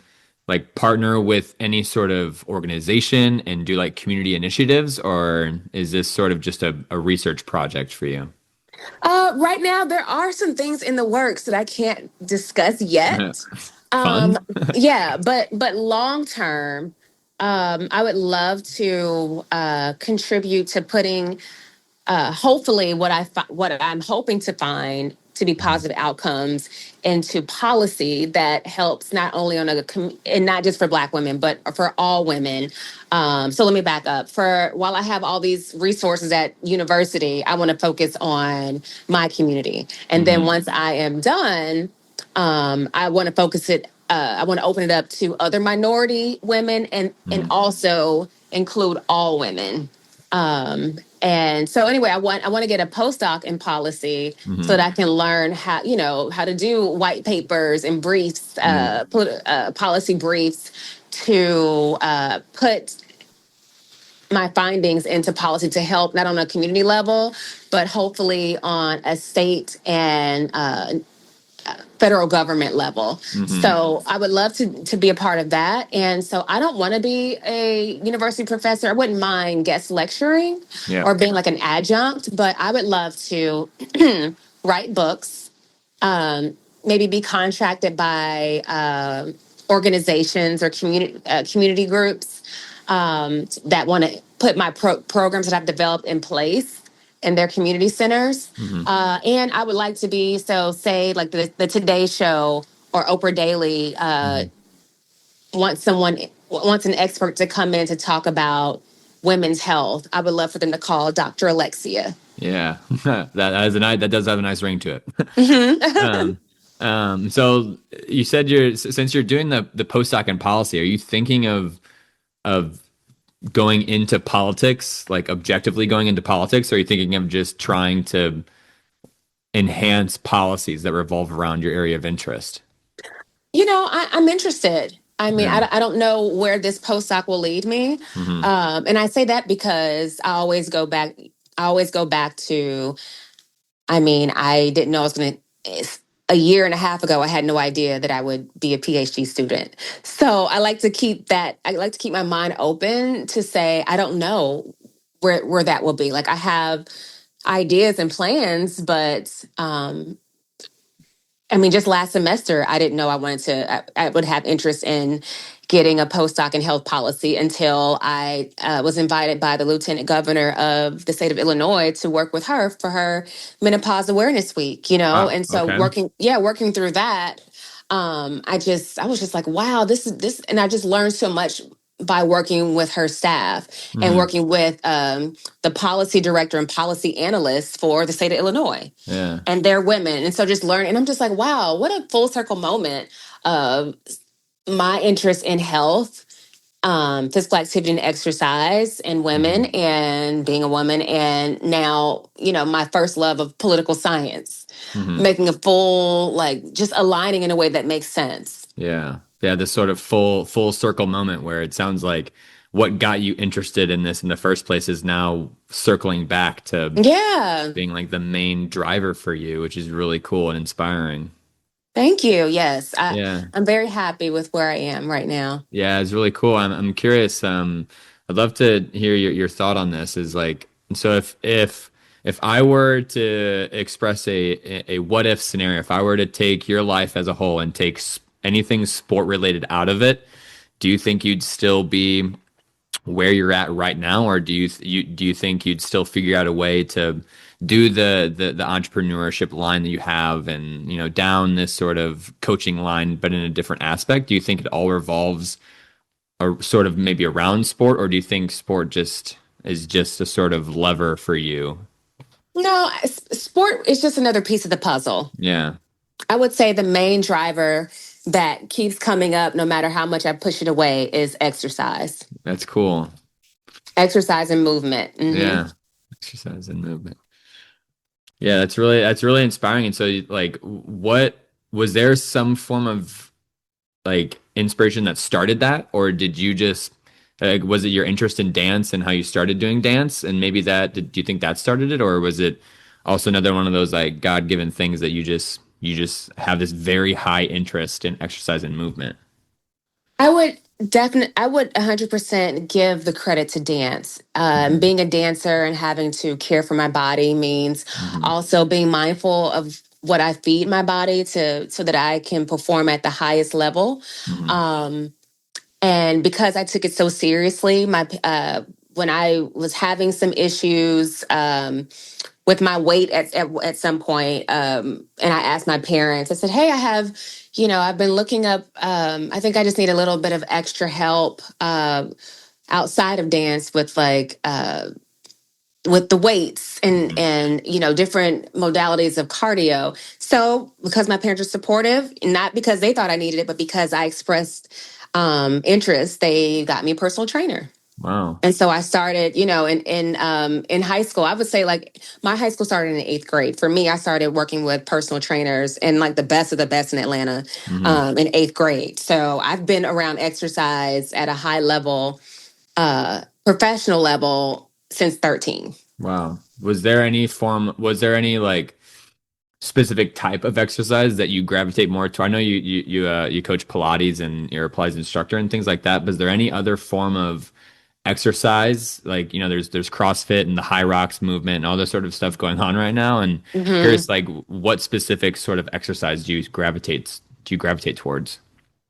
like partner with any sort of organization and do like community initiatives, or is this sort of just a research project for you? Right now, there are some things in the works that I can't discuss yet. Um, Fun? yeah, but long term, I would love to contribute to putting hopefully what I'm hoping to find to be positive outcomes into policy that helps not only on and not just for Black women but for all women. So let me back up. For while I have all these resources at university, I want to focus on my community, and then Hmm. once I am done, I want to focus it. I want to open it up to other minority women and Hmm. also include all women. And so anyway, I want to get a postdoc in policy so that Hmm. I can learn how to do white papers and briefs, Hmm. policy briefs to put my findings into policy to help not on a community level, but hopefully on a state and federal government level. Hmm. So I would love to be a part of that. And so I don't want to be a university professor. I wouldn't mind guest lecturing Yeah. or being like an adjunct, but I would love to write books, maybe be contracted by organizations or community groups that want to put my programs that I've developed in place in their community centers. Hmm. And I would like to be, so say like the Today Show or Oprah Daily Hmm. wants an expert to come in to talk about women's health. I would love for them to call Dr. Alexia. Yeah. That has that does have a nice ring to it. Mhm. Um, so you said since you're doing the postdoc in policy, are you thinking of going into politics, like objectively going into politics, or are you thinking of just trying to enhance policies that revolve around your area of interest? I'm interested. I mean, Yeah. I don't know where this postdoc will lead me. Hmm. And I say that because I always go back to, I mean, I didn't know I was going to, a year and a half ago, I had no idea that I would be a PhD student. So I like to keep my mind open to say, I don't know where that will be. Like I have ideas and plans, but I mean, just last semester, I didn't know I would have interest in getting a postdoc in health policy until I was invited by the lieutenant governor of the state of Illinois to work with her for her menopause awareness week, Wow. and so Okay. working through that, I was just like, wow, this, and I just learned so much by working with her staff and Hmm. working with the policy director and policy analysts for the state of Illinois Yeah. and they're women. And so just learn. And I'm just like, wow, what a full circle moment of my interest in health, physical activity and exercise and women Hmm. and being a woman. And now, my first love of political science, Hmm. making a full, like just aligning in a way that makes sense. Yeah. Yeah. This sort of full circle moment where it sounds like what got you interested in this in the first place is now circling back to Yeah. being like the main driver for you, which is really cool and inspiring. Thank you. Yes. Yeah. I'm very happy with where I am right now. Yeah, it's really cool. I'm curious. I'd love to hear your thought on this. Is like, so if I were to express a what if scenario, if I were to take your life as a whole and take anything sport related out of it, do you think you'd still be where you're at right now, or do you think you'd still figure out a way to do the entrepreneurship line that you have, and down this sort of coaching line, but in a different aspect? Do you think it all revolves sort of maybe around sport, or do you think sport just is just a sort of lever for you? No, sport is just another piece of the puzzle. Yeah, I would say the main driver that keeps coming up, no matter how much I push it away, is exercise. that's cool. Exercise and movement. Yeah. Exercise and movement. Yeah, that's really inspiring. And so like what was there some form of like inspiration that started that, or did you just like was it your interest in dance and how you started doing dance and maybe do you think that started it, or was it also another one of those like God-given things that you just have this very high interest in exercise and movement? I would 100% give the credit to dance. Hmm. Being a dancer and having to care for my body means Hmm. also being mindful of what I feed my body to so that I can perform at the highest level. Hmm. Um, and because I took it so seriously, my when I was having some issues with my weight at some point, and I asked my parents, I said, "Hey, I have, I've been looking up. I think I just need a little bit of extra help outside of dance with the weights Hmm. and different modalities of cardio." So because my parents are supportive, not because they thought I needed it, but because I expressed interest, they got me a personal trainer. Wow. And so I started, in high school. I would say like my high school started in the eighth grade. For me, I started working with personal trainers and like the best of the best in Atlanta Hmm. in eighth grade. So I've been around exercise at a high level, professional level since 13. Wow. Was there any like specific type of exercise that you gravitate more to? I know you coach Pilates and you're a Pilates instructor and things like that, but is there any other form of exercise like there's CrossFit and the High Rocks movement and all this sort of stuff going on right now? And curious, like what specific sort of exercise do you gravitate towards?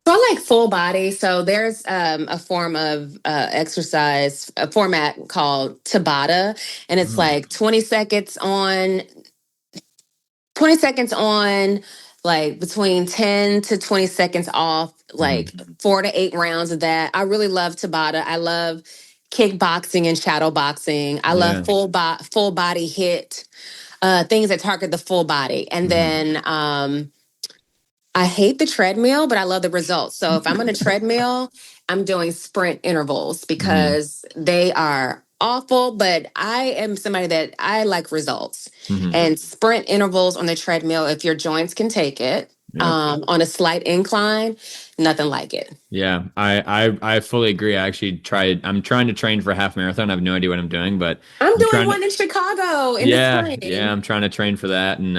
So I like full body. So there's a form of exercise, a format called Tabata, and it's Oh. like 20 seconds on, like between 10 to 20 seconds off, like Hmm. 4 to 8 rounds of that. I really love Tabata. I love kickboxing and shadow boxing. I love Yeah. full body hit, things that target the full body. And Hmm. then I hate the treadmill, but I love the results. So if I'm on a treadmill, I'm doing sprint intervals Hmm. because they are awful, but I am somebody that I like results. Hmm. And sprint intervals on the treadmill, if your joints can take it, Yep. on a slight incline, nothing like it. Yeah, I fully agree. I'm trying to train for a half marathon. I have no idea what I'm doing, but I'm I'm doing trying to one in Chicago in the yeah, spring. I'm trying to train for that. And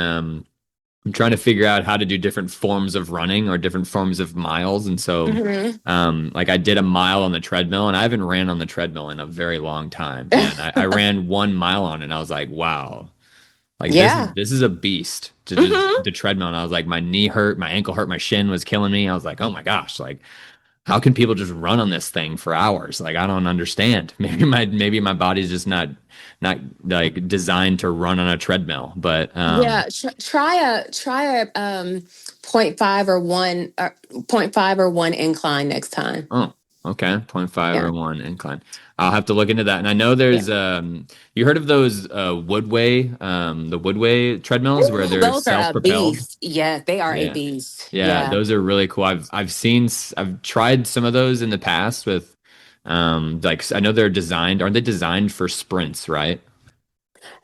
I'm trying to figure out how to do different forms of running or different forms of miles. And so Hmm. like I did a mile on the treadmill and I haven't ran on the treadmill in a very long time. And I ran 1 mile on it and I was like, wow, like Yeah. this is a beast to just Hmm. the treadmill. And I was like, my knee hurt, my ankle hurt, my shin was killing me. I was like, oh my gosh, like how can people just run on this thing for hours? Like I don't understand. Maybe my body's just not like designed to run on a treadmill. But Yeah, try a point 0.5 or 1 point 0.5 or 1 incline next time. oh, okay, point 0.5 Yeah. or 1 incline. I'll have to look into that. And I know Yeah. there's you heard of those the Woodway treadmills where Ooh, they're those are a self-propelled? beast. Yeah, they are a Yeah. beast. Yeah, Yeah. those are really cool. I've tried some of those in the past with like I know they're designed, aren't they designed for sprints, right?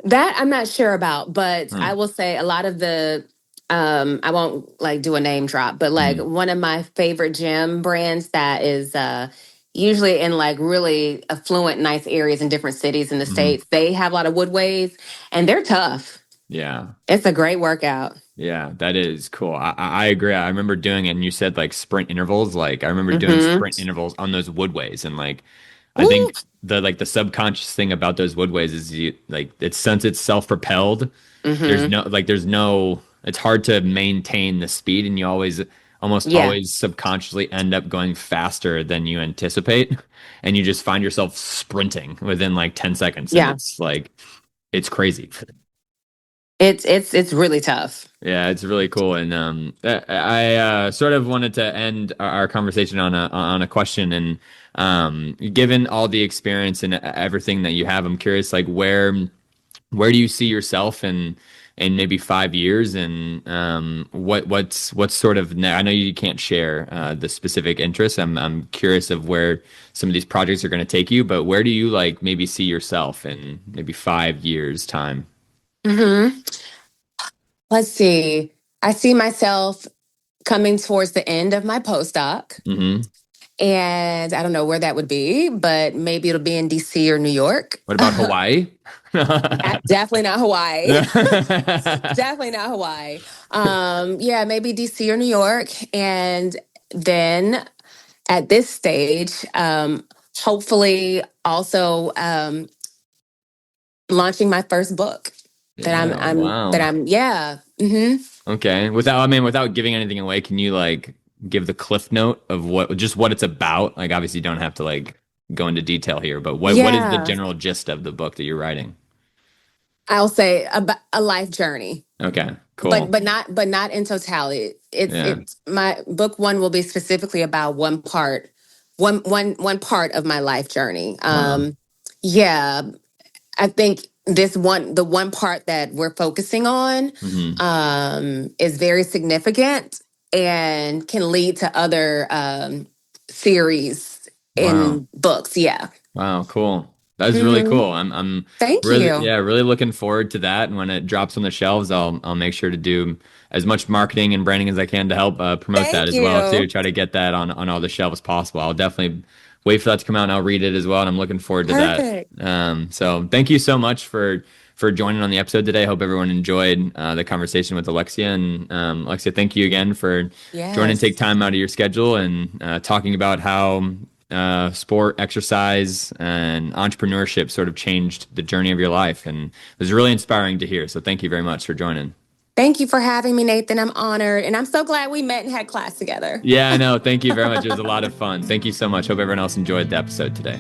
That I'm not sure about, but I Hmm. will say a lot of the I won't like do a name drop, but like Hmm. one of my favorite gym brands that is usually in like really affluent, nice areas in different cities in the Hmm. States, they have a lot of woodways and they're tough. Yeah. It's a great workout. Yeah, that is cool. I agree. I remember doing it, and you said like sprint intervals. Like I remember doing Mm-hmm. sprint intervals on those woodways, and like I Ooh, think the subconscious thing about those woodways is you like it's since it's self-propelled, mm-hmm. there's no it's hard to maintain the speed, and you almost Yeah. always subconsciously end up going faster than you anticipate, and you just find yourself sprinting within like 10 seconds, and Yeah. it's like it's crazy. It's really tough. Yeah, it's really cool, and I sort of wanted to end our conversation on a question, and given all the experience and everything that you have, I'm curious, like where do you see yourself in in maybe 5 years, and what's sort of I know you can't share the specific interests. I'm curious of where some of these projects are going to take you, but where do you like maybe see yourself in maybe 5 years time? Hmm. Let's see. I see myself coming towards the end of my postdoc. Hmm. And I don't know where that would be, but maybe it'll be in DC or New York. What about Hawaii? Definitely not Hawaii. Definitely not Hawaii. Yeah, maybe DC or New York. And then at this stage, hopefully also launching my first book that Yeah, wow. yeah. Hmm. Okay. Without giving anything away, can you like give the cliff note of what it's about? Like obviously you don't have to like go into detail here, but what is the Yeah. general gist of the book that you're writing? I'll say a life journey. Okay, But cool. not in totality. Yeah. It's my book one will be specifically about one part of my life journey. Wow. Yeah, I think the one part that we're focusing on Hmm. is very significant and can lead to other series Wow. in books. Yeah. Wow, cool. That's really Hmm. cool. I'm Thank really, you. yeah, really looking forward to that. And when it drops on the shelves, I'll make sure to do as much marketing and branding as I can to help promote that Thank as well too. you. Try to get that on all the shelves possible. I'll definitely wait for that to come out and I'll read it as well. And I'm looking forward to that. Perfect. So thank you so much for joining on the episode today. Hope everyone enjoyed the conversation with Alexia. And Alexia, thank you again for joining. Take Yes. time out of your schedule and talking about how sport, exercise, and entrepreneurship sort of changed the journey of your life. And it was really inspiring to hear. So thank you very much for joining. Thank you for having me, Nathan. I'm honored. And I'm so glad we met and had class together. Yeah, I know. Thank you very much. It was a lot of fun. Thank you so much. Hope everyone else enjoyed the episode today.